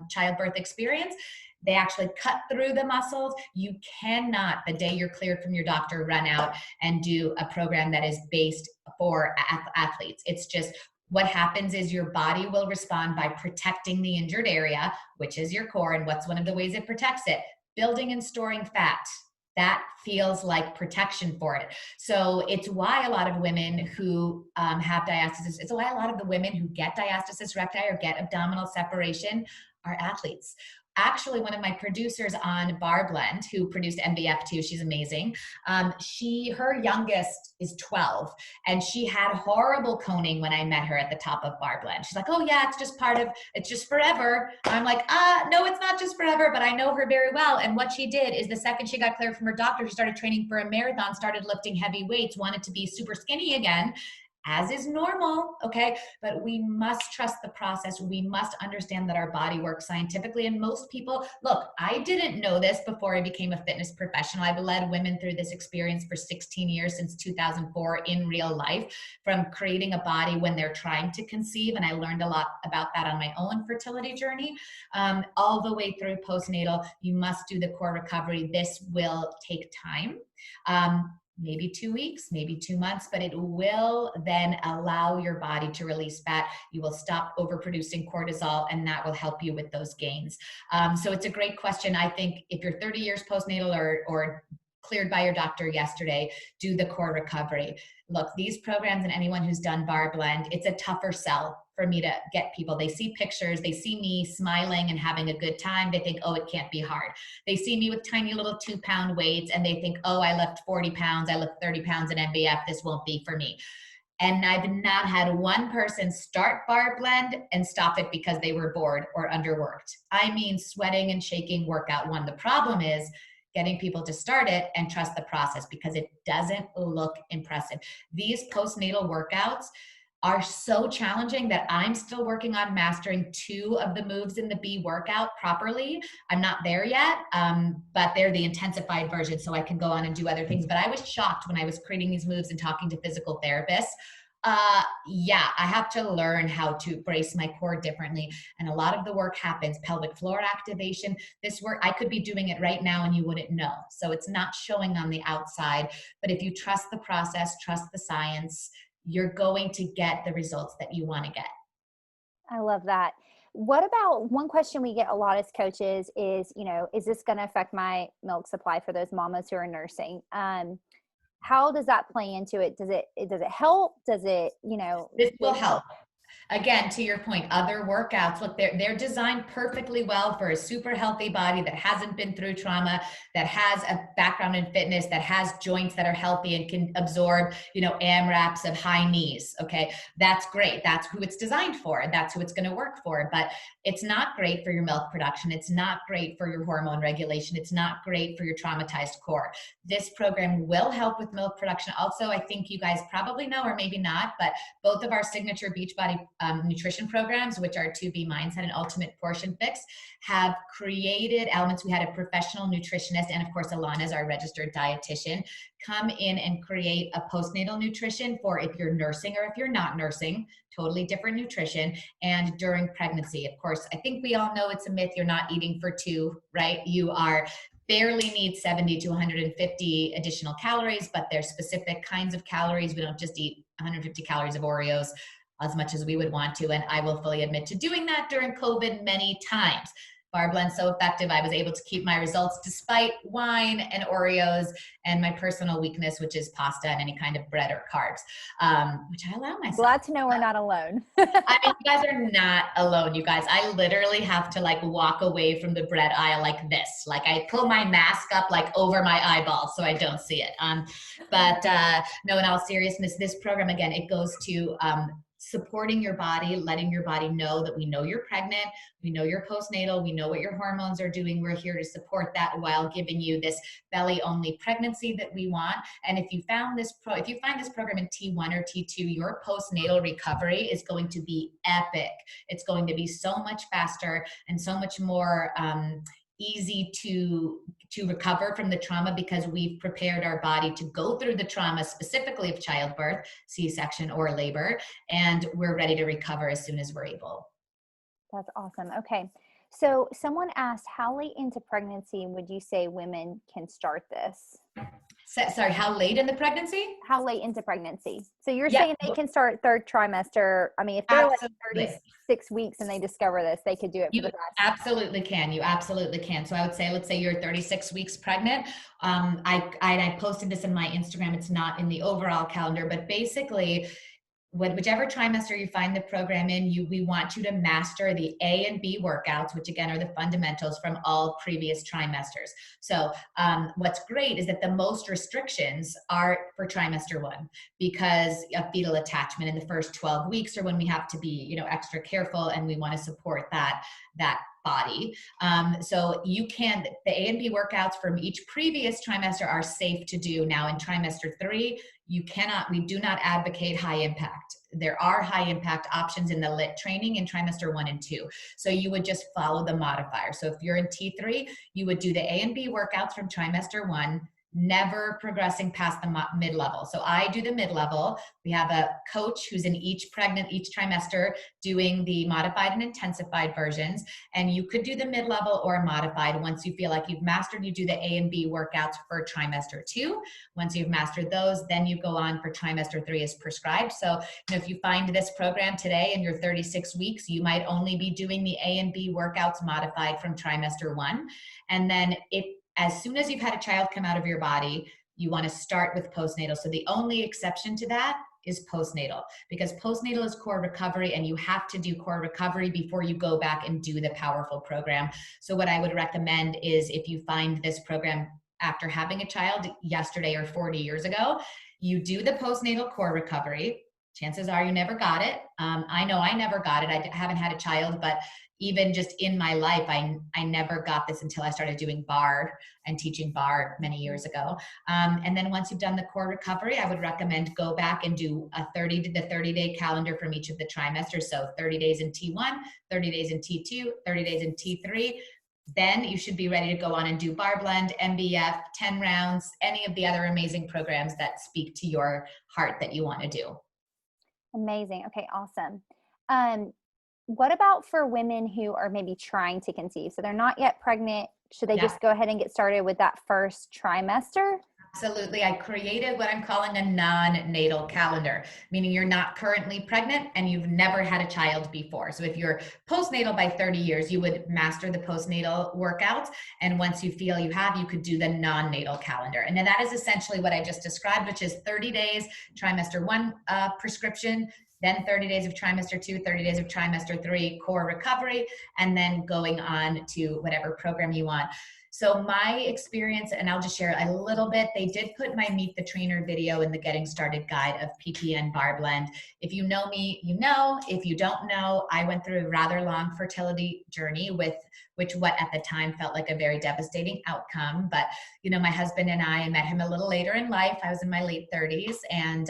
childbirth experience, they actually cut through the muscles. You cannot, the day you're cleared from your doctor, run out and do a program that is based for athletes. It's just, what happens is your body will respond by protecting the injured area, which is your core. And what's one of the ways it protects it? building and storing fat. That feels like protection for it. So it's why a lot of women who have diastasis, it's why a lot of the women who get diastasis recti or get abdominal separation are athletes. Actually, one of my producers on Bar Blend, who produced MBF too, she's amazing. Her youngest is 12, and she had horrible coning when I met her at the top of Bar Blend. She's like, "Oh yeah, it's just forever." I'm like, no, it's not just forever, but I know her very well. And what she did is the second she got cleared from her doctor, she started training for a marathon, started lifting heavy weights, wanted to be super skinny again, as is normal, okay? But we must trust the process. We must understand that our body works scientifically. And most people, look, I didn't know this before I became a fitness professional. I've led women through this experience for 16 years, since 2004, in real life, from creating a body when they're trying to conceive. And I learned a lot about that on my own fertility journey. All the way through postnatal, you must do the core recovery. This will take time. Maybe 2 weeks, maybe 2 months, but it will then allow your body to release fat. You will stop overproducing cortisol, and that will help you with those gains. So it's a great question. I think if you're 30 years postnatal or cleared by your doctor yesterday, do the core recovery. Look, these programs, and anyone who's done Bar Blend, it's a tougher sell for me to get people. They see pictures, they see me smiling and having a good time. They think, oh, it can't be hard. They see me with tiny little 2-pound weights and they think, oh, I lift 40 pounds, I lift 30 pounds in MBF, this won't be for me. And I've not had one person start Bar Blend and stop it because they were bored or underworked. I mean, sweating and shaking workout one. The problem is getting people to start it and trust the process, because it doesn't look impressive. These postnatal workouts are so challenging that I'm still working on mastering 2 of the moves in the B workout properly. I'm not there yet, but they're the intensified version, so I can go on and do other things. But I was shocked when I was creating these moves and talking to physical therapists. Yeah, I have to learn how to brace my core differently. And a lot of the work happens, pelvic floor activation. This work, I could be doing it right now and you wouldn't know. So it's not showing on the outside, but if you trust the process, trust the science, you're going to get the results that you want to get. I love that. What about, one question we get a lot as coaches is, is this going to affect my milk supply for those mamas who are nursing? How does that play into it? Does it help? Does it, This will help. Again, to your point, other workouts, look, they're designed perfectly well for a super healthy body that hasn't been through trauma, that has a background in fitness, that has joints that are healthy and can absorb, AMRAPs of high knees. Okay. That's great. That's who it's designed for. That's who it's going to work for. But it's not great for your milk production. It's not great for your hormone regulation. It's not great for your traumatized core. This program will help with milk production. Also, I think you guys probably know, or maybe not, but both of our signature Beachbody nutrition programs, which are 2B Mindset and Ultimate Portion Fix, have created elements. We had a professional nutritionist, and of course, Alana is our registered dietitian, come in and create a postnatal nutrition for if you're nursing or if you're not nursing, totally different nutrition, and during pregnancy. Of course, I think we all know it's a myth. You're not eating for 2, right? You are barely need 70 to 150 additional calories, but there's specific kinds of calories. We don't just eat 150 calories of Oreos as much as we would want to. And I will fully admit to doing that during COVID many times. Bar Blend's so effective, I was able to keep my results despite wine and Oreos and my personal weakness, which is pasta and any kind of bread or carbs, which I allow myself. Glad to know we're not alone. I mean, you guys are not alone, you guys. I literally have to walk away from the bread aisle like this. I pull my mask up over my eyeballs so I don't see it. But no, in all seriousness, this program, again, it goes to supporting your body, letting your body know that we know you're pregnant, we know you're postnatal, we know what your hormones are doing. We're here to support that while giving you this belly-only pregnancy that we want. And if you find this program in T1 or T2, your postnatal recovery is going to be epic. It's going to be so much faster and so much more easy to recover from the trauma, because we've prepared our body to go through the trauma, specifically of childbirth, C-section, or labor, and we're ready to recover as soon as we're able. That's awesome. Okay. So someone asked, how late into pregnancy would you say women can start this? Sorry, how late in the pregnancy? How late into pregnancy? So you're Yeah, saying they can start third trimester. I mean, if they're like absolutely. 36 weeks and they discover this, they could do it for You the rest. absolutely can. You absolutely can. So I would say, let's say you're 36 weeks pregnant. I posted this in my Instagram. It's not in the overall calendar, but basically, whichever trimester you find the program in, we want you to master the A and B workouts, which again are the fundamentals from all previous trimesters. So what's great is that the most restrictions are for trimester one because of fetal attachment in the first 12 weeks, or when we have to be, extra careful and we want to support that body. So you can, the A and B workouts from each previous trimester are safe to do. Now in trimester 3, we do not advocate high impact. There are high impact options in the LIT training in trimester 1 and 2. So you would just follow the modifier. So if you're in T3, you would do the A and B workouts from trimester 1, never progressing past the mid-level. So I do the mid-level. We have a coach who's in each trimester doing the modified and intensified versions. And you could do the mid-level or modified. Once you feel like you've mastered, you do the A and B workouts for trimester 2. Once you've mastered those, then you go on for trimester 3 as prescribed. So if you find this program today and you're 36 weeks, you might only be doing the A and B workouts modified from trimester 1. And then as soon as you've had a child come out of your body, you want to start with postnatal. So the only exception to that is postnatal, because postnatal is core recovery and you have to do core recovery before you go back and do the powerful program. So what I would recommend is if you find this program after having a child yesterday or 40 years ago, you do the postnatal core recovery. Chances are you never got it. I know I never got it. I haven't had a child, but even just in my life, I never got this until I started doing barre and teaching barre many years ago. And then once you've done the core recovery, I would recommend go back and do the 30-day calendar from each of the trimesters. So 30 days in T1, 30 days in T2, 30 days in T3. Then you should be ready to go on and do bar blend, MBF, 10 rounds, any of the other amazing programs that speak to your heart that you want to do. Amazing. Okay, awesome. What about for women who are maybe trying to conceive? So they're not yet pregnant. Should they just go ahead and get started with that first trimester? Absolutely. I created what I'm calling a non-natal calendar, meaning you're not currently pregnant and you've never had a child before. So if you're postnatal by 30 years, you would master the postnatal workouts. And once you feel you have, you could do the non-natal calendar. And then that is essentially what I just described, which is 30 days, trimester 1 prescription, then 30 days of trimester 2, 30 days of trimester 3, core recovery, and then going on to whatever program you want. So my experience, and I'll just share a little bit, they did put my Meet the Trainer video in the Getting Started guide of PPN Bar Blend. If you know me, you know. If you don't know, I went through a rather long fertility journey with what at the time felt like a very devastating outcome. But, my husband and I met him a little later in life. I was in my late 30s, and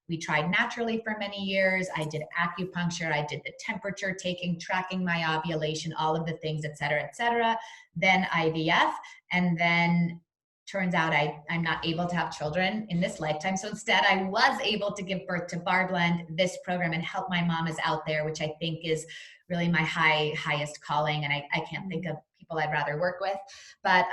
we tried naturally for many years. I did acupuncture. I did the temperature taking, tracking my ovulation, all of the things, et cetera, then IVF. And then turns out I'm not able to have children in this lifetime. So instead I was able to give birth to Bar Blend, this program, and help my mamas out there, which I think is really my highest calling. And I can't think of people I'd rather work with. But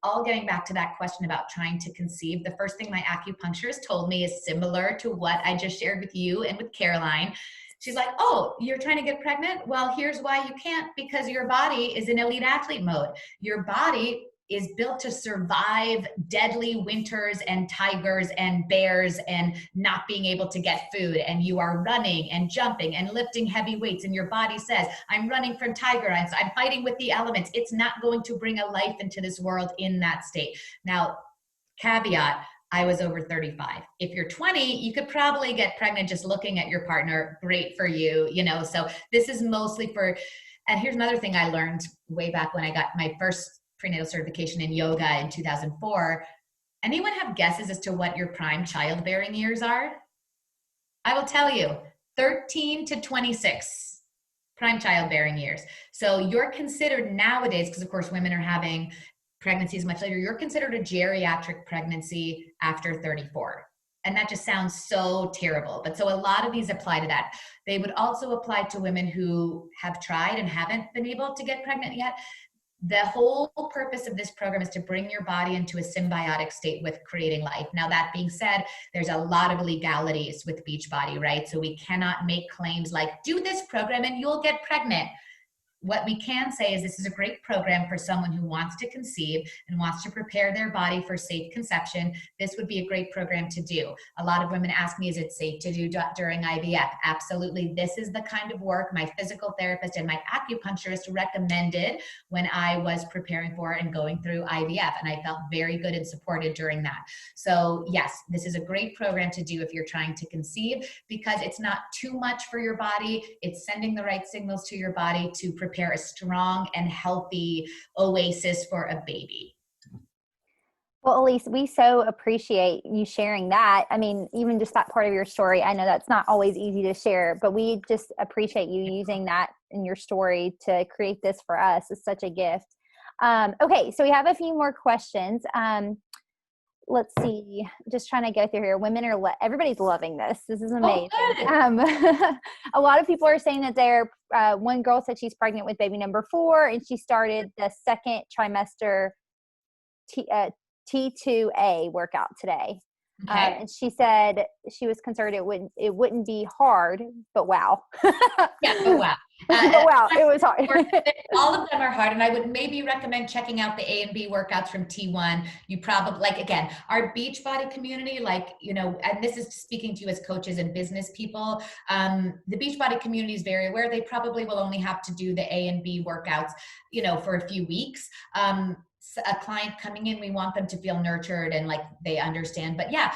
all getting back to that question about trying to conceive, the first thing my acupuncturist told me is similar to what I just shared with you and with Caroline. She's like, oh, you're trying to get pregnant? Well, here's why you can't, because your body is in elite athlete mode. Your body is built to survive deadly winters and tigers and bears and not being able to get food. And you are running and jumping and lifting heavy weights. And your body says, I'm running from tiger. I'm fighting with the elements. It's not going to bring a life into this world in that state. Now, caveat, I was over 35. If you're 20, you could probably get pregnant just looking at your partner. Great for you, So this is mostly for, and here's another thing I learned way back when I got my first prenatal certification in yoga in 2004. Anyone have guesses as to what your prime childbearing years are? I will tell you, 13 to 26 prime childbearing years. So you're considered nowadays, because of course women are having pregnancies much later, you're considered a geriatric pregnancy after 34. And that just sounds so terrible. But so a lot of these apply to that. They would also apply to women who have tried and haven't been able to get pregnant yet. The whole purpose of this program is to bring your body into a symbiotic state with creating life. Now, that being said, there's a lot of legalities with Beachbody, right? So we cannot make claims like, do this program and you'll get pregnant. What we can say is this is a great program for someone who wants to conceive and wants to prepare their body for safe conception. This would be a great program to do. A lot of women ask me, is it safe to do during IVF? Absolutely. This is the kind of work my physical therapist and my acupuncturist recommended when I was preparing for and going through IVF. And I felt very good and supported during that. So yes, this is a great program to do if you're trying to conceive, because it's not too much for your body. It's sending the right signals to your body to prepare a strong and healthy oasis for a baby. Well, Elise, we so appreciate you sharing that. I mean, even just that part of your story, I know that's not always easy to share, but we just appreciate you using that in your story to create this for us. It's such a gift. Okay, so we have a few more questions. Let's see, just trying to go through here. Women are, everybody's loving this. This is amazing. A lot of people are saying that they're, one girl said she's pregnant with baby number 4 and she started the second trimester T2A workout today. Okay. And she said she was concerned it wouldn't be hard, but wow. Yeah, oh wow. But wow, it was hard. All of them are hard, and I would maybe recommend checking out the A and B workouts from T1. You probably, like, again, our Beachbody community, like, you know, and this is speaking to you as coaches and business people, the Beachbody community is very aware they probably will only have to do the A and B workouts, you know, for a few weeks. A client coming in, we want them to feel nurtured and like they understand. But yeah,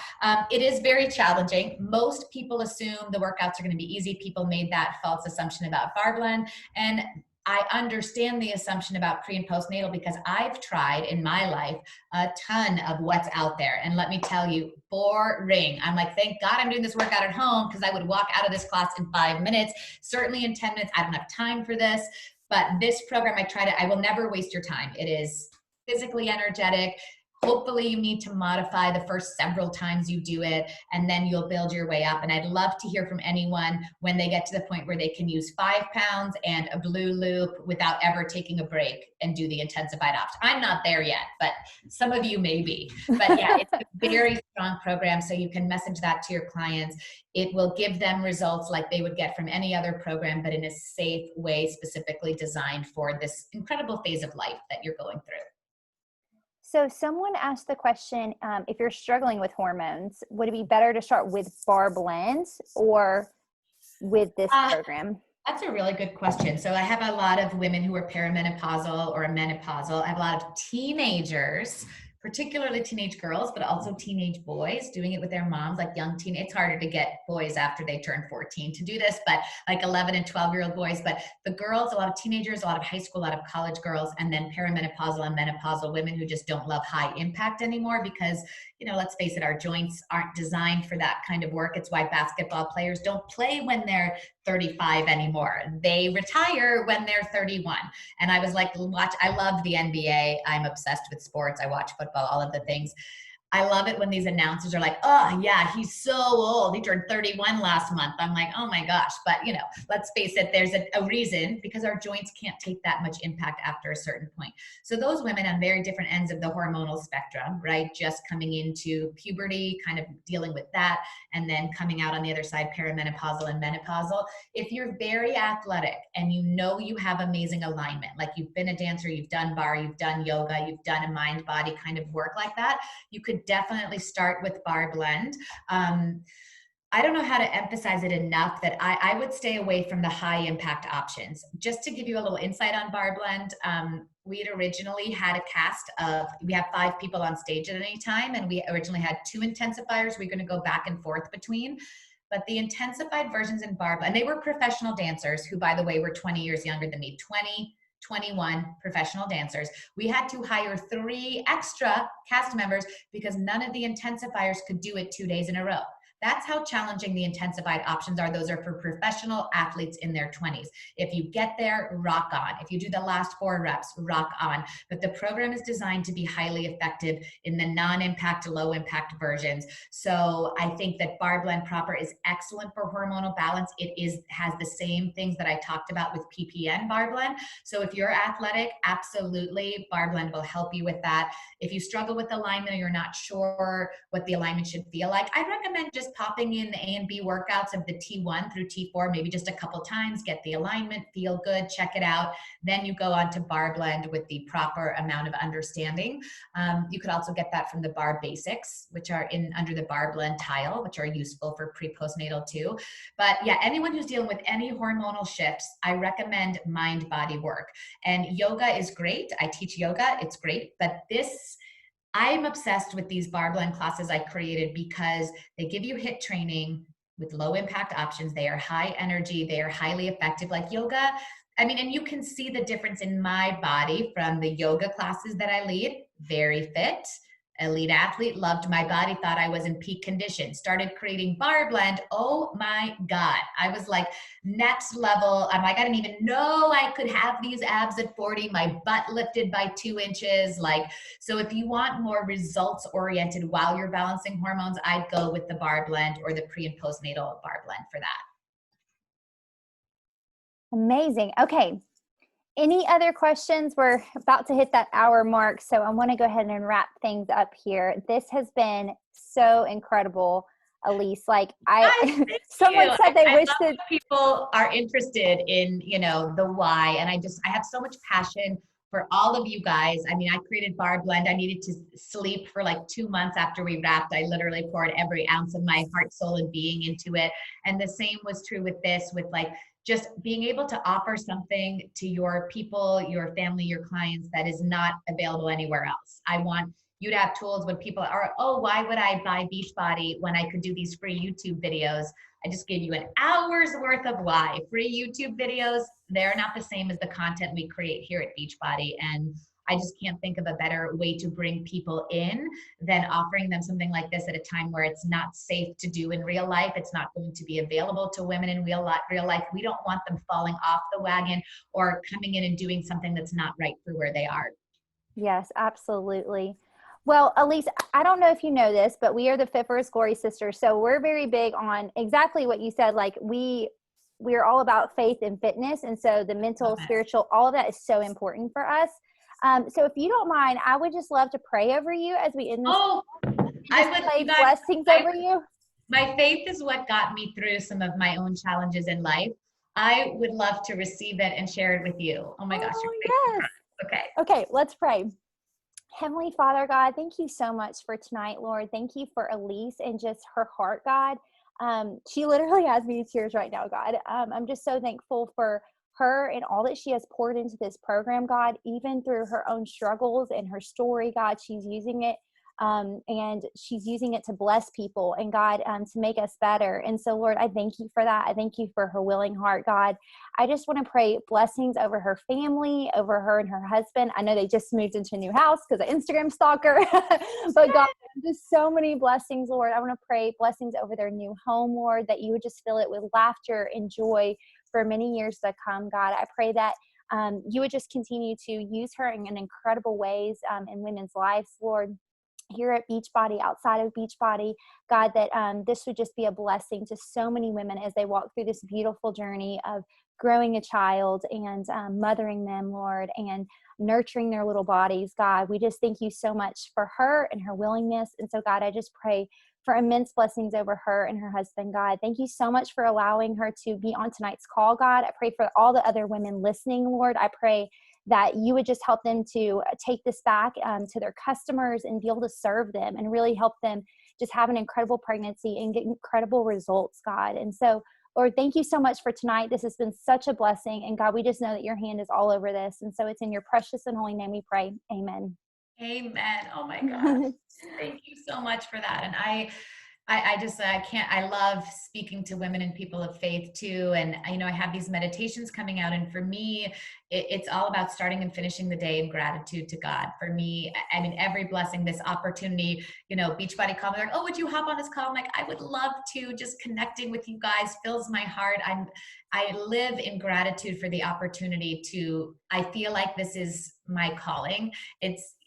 it is very challenging. Most people assume the workouts are going to be easy. People made that false assumption about Bar Blend. And I understand the assumption about pre and postnatal because I've tried in my life a ton of what's out there. And let me tell you, boring. I'm like, thank God I'm doing this workout at home, because I would walk out of this class in 5 minutes, certainly in 10 minutes. I don't have time for this. But this program, I will never waste your time. It is physically energetic. Hopefully you need to modify the first several times you do it, and then you'll build your way up. And I'd love to hear from anyone when they get to the point where they can use 5 pounds and a blue loop without ever taking a break and do the intensified ops. I'm not there yet, but some of you may be. But yeah, it's a very strong program. So you can message that to your clients. It will give them results like they would get from any other program, but in a safe way, specifically designed for this incredible phase of life that you're going through. So someone asked the question, if you're struggling with hormones, would it be better to start with Bar Blends or with this program? That's a really good question. So I have a lot of women who are perimenopausal or menopausal. I have a lot of teenagers, particularly teenage girls, but also teenage boys doing it with their moms, like young teen. It's harder to get boys after they turn 14 to do this, but like 11 and 12-year-old boys. But the girls, a lot of teenagers, a lot of high school, a lot of college girls, and then perimenopausal and menopausal women who just don't love high impact anymore because, you know, let's face it, our joints aren't designed for that kind of work. It's why basketball players don't play when they're 35 anymore. They retire when they're 31. And I was like, I love the NBA. I'm obsessed with sports. I watch football, all of the things. I love it when these announcers are like, oh yeah, he's so old. He turned 31 last month. I'm like, oh my gosh. But you know, let's face it, there's a reason, because our joints can't take that much impact after a certain point. So those women on very different ends of the hormonal spectrum, right? Just coming into puberty, kind of dealing with that, and then coming out on the other side, perimenopausal and menopausal. If you're very athletic and you know you have amazing alignment, like you've been a dancer, you've done bar, you've done yoga, you've done a mind body kind of work like that, you could definitely start with Bar Blend. I don't know how to emphasize it enough that I would stay away from the high impact options. Just to give you a little insight on Bar Blend, we had originally had a cast of, we have 5 people on stage at any time, and we originally had 2 intensifiers we're going to go back and forth between. But the intensified versions in Bar Blend, and they were professional dancers who, by the way, were 20 years younger than me, 21 professional dancers. We had to hire 3 extra cast members because none of the intensifiers could do it 2 days in a row. That's how challenging the intensified options are. Those are for professional athletes in their 20s. If you get there, rock on. If you do the last 4 reps, rock on. But the program is designed to be highly effective in the non-impact, low-impact versions. So I think that Bar Blend Proper is excellent for hormonal balance. Has the same things that I talked about with PPN Bar Blend. So if you're athletic, absolutely, Bar Blend will help you with that. If you struggle with alignment or you're not sure what the alignment should feel like, I'd recommend just popping in the A and B workouts of the T1 through T4, maybe just a couple times, get the alignment, feel good, check it out. Then you go on to Bar Blend with the proper amount of understanding. You could also get that from the Bar Basics, which are under the Bar Blend tile, which are useful for pre-postnatal too. But yeah, anyone who's dealing with any hormonal shifts, I recommend mind-body work. And yoga is great. I teach yoga, it's great. But I'm obsessed with these Bar Blend classes I created because they give you HIIT training with low impact options. They are high energy. They are highly effective. Like yoga, I mean, and you can see the difference in my body from the yoga classes that I lead. Very fit, elite athlete, loved my body, thought I was in peak condition, started creating Bar Blend. Oh my God. I was like next level. I'm like, I didn't even know I could have these abs at 40, my butt lifted by 2 inches. So if you want more results oriented while you're balancing hormones, I'd go with the Bar Blend or the pre and postnatal Bar Blend for that. Amazing. Okay. Any other questions? We're about to hit that hour mark, so I want to go ahead and wrap things up here. This has been so incredible, Elise. Someone said they wish that people are interested in, the why. And I have so much passion for all of you guys. I mean, I created Bar Blend. I needed to sleep for like 2 months after we wrapped. I literally poured every ounce of my heart, soul, and being into it. And the same was true with this, with just being able to offer something to your people, your family, your clients that is not available anywhere else. I want you to have tools when people are, oh, why would I buy Beachbody when I could do these free YouTube videos? I just gave you an hour's worth of why. Free YouTube videos, they're not the same as the content we create here at Beachbody. And I just can't think of a better way to bring people in than offering them something like this at a time where it's not safe to do in real life. It's not going to be available to women in real life. We don't want them falling off the wagon or coming in and doing something that's not right for where they are. Yes, absolutely. Well, Elise, I don't know if you know this, but we are the Fit for His Glory sisters. So we're very big on exactly what you said. We're all about faith and fitness. And so the mental, spiritual, all of that is so important for us. So if you don't mind, I would just love to pray over you as we end this. I would pray blessings over you. My faith is what got me through some of my own challenges in life. I would love to receive it and share it with you. Oh my gosh. Yes. Okay, let's pray. Heavenly Father, God, thank you so much for tonight, Lord. Thank you for Elise and just her heart, God. She literally has me in tears right now, God. I'm just so thankful for her and all that she has poured into this program, God, even through her own struggles and her story, God, she's using it. And she's using it to bless people and God, to make us better. And so, Lord, I thank you for that. I thank you for her willing heart, God. I just want to pray blessings over her family, over her and her husband. I know they just moved into a new house because of Instagram stalker, but God, just so many blessings, Lord. I want to pray blessings over their new home, Lord, that you would just fill it with laughter and joy for many years to come, God. I pray that you would just continue to use her in incredible ways in women's lives, Lord, here at Beachbody, outside of Beachbody, God, that this would just be a blessing to so many women as they walk through this beautiful journey of growing a child and mothering them, Lord, and nurturing their little bodies. God, we just thank you so much for her and her willingness. And so, God, I just pray for immense blessings over her and her husband, God. Thank you so much for allowing her to be on tonight's call, God. I pray for all the other women listening, Lord. I pray that you would just help them to take this back to their customers and be able to serve them and really help them just have an incredible pregnancy and get incredible results, God. And so, Lord, thank you so much for tonight. This has been such a blessing. And God, we just know that your hand is all over this. And so it's in your precious and holy name we pray. Amen. Amen. Oh my gosh. Thank you so much for that. And I love speaking to women and people of faith too. And I have these meditations coming out. And for me, it's all about starting and finishing the day in gratitude to God. For me, I mean, every blessing, this opportunity, Beachbody called me like, oh, would you hop on this call? I'm like, I would love to. Just connecting with you guys fills my heart. I live in gratitude for the opportunity I feel like this is my calling.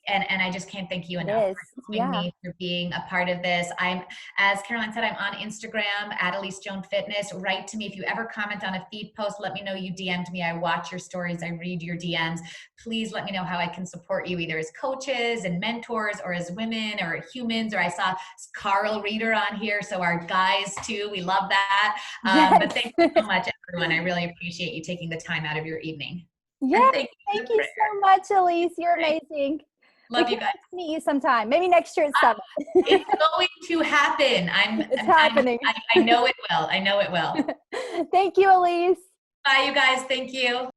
And I just can't thank you It enough is. for helping Yeah. me, for being a part of this. As Caroline said, I'm on Instagram at Elise Joan Fitness. Write to me. If you ever comment on a feed post, let me know you DM'd me. I watch your stories. I read your DMs. Please let me know how I can support you, either as coaches and mentors or as women or humans. Or I saw Carl Reeder on here. So our guys too, we love that. Yes. But thank you so much, everyone. I really appreciate you taking the time out of your evening. Yeah. And thank you for Thank the you prayer. so much, Elise. You're amazing. We Love you can't guys. wait to meet you sometime. Maybe next year at Summit. It's going to happen. It's happening. I know it will. I know it will. Thank you, Elise. Bye, you guys. Thank you.